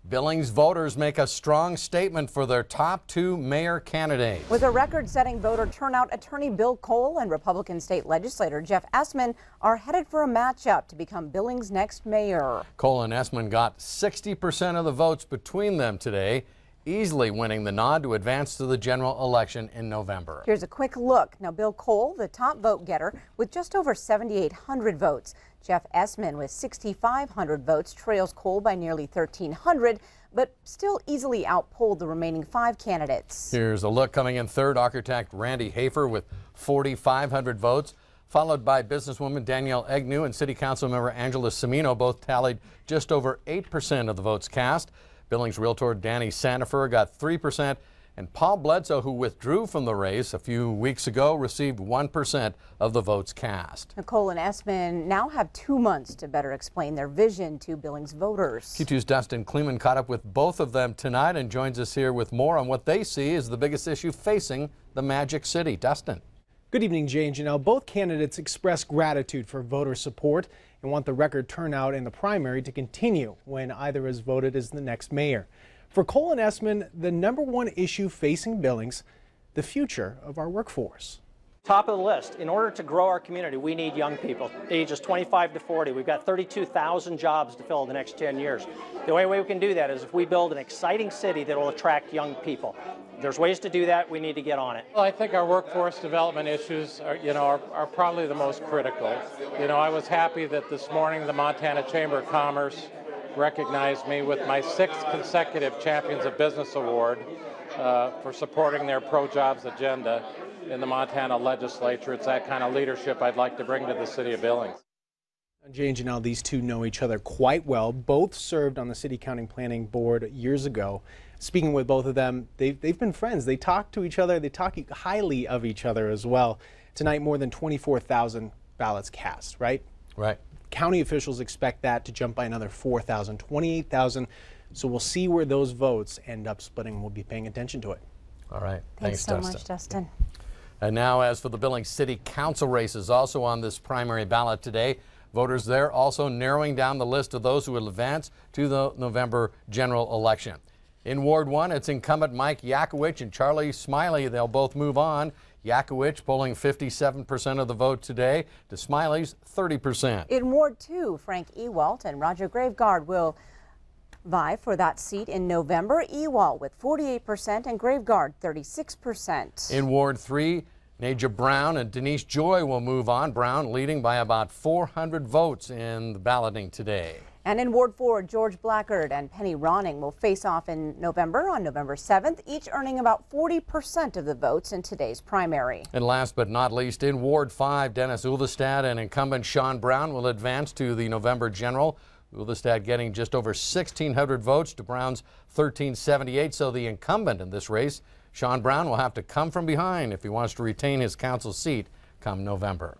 Billings voters make a strong statement for their top two mayor candidates. With a record-setting voter turnout, Attorney Bill Cole and Republican state legislator Jeff Essmann are headed for a matchup to become Billings' next mayor. Cole and Essmann got 60% of the votes between them today, easily winning the nod to advance to the general election in November. Here's a quick look. Now, Bill Cole, the top vote getter, with just over 7,800 votes. Jeff Essmann, with 6,500 votes, trails Cole by nearly 1,300, but still easily outpolled the remaining five candidates. Here's a look. Coming in third, architect Randy Hafer with 4,500 votes, followed by businesswoman Danielle Agnew and City Council member Angela Semino. Both tallied just over 8% of the votes cast. Billings realtor Danny Sandifer got 3%, and Paul Bledsoe, who withdrew from the race a few weeks ago, received 1% of the votes cast. Cole and Essmann now have 2 months to better explain their vision to Billings voters. Q2's Dustin Kleeman caught up with both of them tonight and joins us here with more on what they see as the biggest issue facing the Magic City. Dustin. Good evening, Jay and Janelle. Both candidates expressed gratitude for voter support and want the record turnout in the primary to continue when either is voted as the next mayor. For Cole and Essmann, the #1 issue facing Billings, the future of our workforce. Top of the list, in order to grow our community, we need young people, ages 25 to 40. We've got 32,000 jobs to fill in the next 10 years. The only way we can do that is if we build an exciting city that will attract young people. There's ways to do that. We need to get on it. Well, I think our workforce development issues are probably the most critical. I was happy that this morning the Montana Chamber of Commerce recognized me with my 6th consecutive Champions of Business Award for supporting their pro-jobs agenda in the Montana legislature. It's that kind of leadership I'd like to bring to the city of Billings. Jay and Janelle, these two know each other quite well. Both served on the City County Planning Board years ago. Speaking with both of them, they've been friends. They talk to each other. They talk highly of each other as well. Tonight, more than 24,000 ballots cast, right? Right. County officials expect that to jump by another 4,000, 28,000. So we'll see where those votes end up splitting. We'll be paying attention to it. All right. Thanks so much, Dustin. And now, as for the Billings City Council races, also on this primary ballot today, voters there also narrowing down the list of those who will advance to the November general election. In Ward 1, it's incumbent Mike Yakowicz and Charlie Smiley. They'll both move on. Yakowicz polling 57% of the vote today to Smiley's 30%. In Ward 2, Frank Ewalt and Roger Graveguard will vie for that seat in November. Ewalt with 48% and Graveguard 36%. In Ward 3, Naja Brown and Denise Joy will move on. Brown leading by about 400 votes in the balloting today. And in Ward 4, George Blackard and Penny Ronning will face off in November on November 7th, each earning about 40% of the votes in today's primary. And last but not least, in Ward 5, Dennis Ulestad and incumbent Sean Brown will advance to the November general. Ulestad getting just over 1,600 votes to Brown's 1,378, so the incumbent in this race, Sean Brown, will have to come from behind if he wants to retain his council seat come November.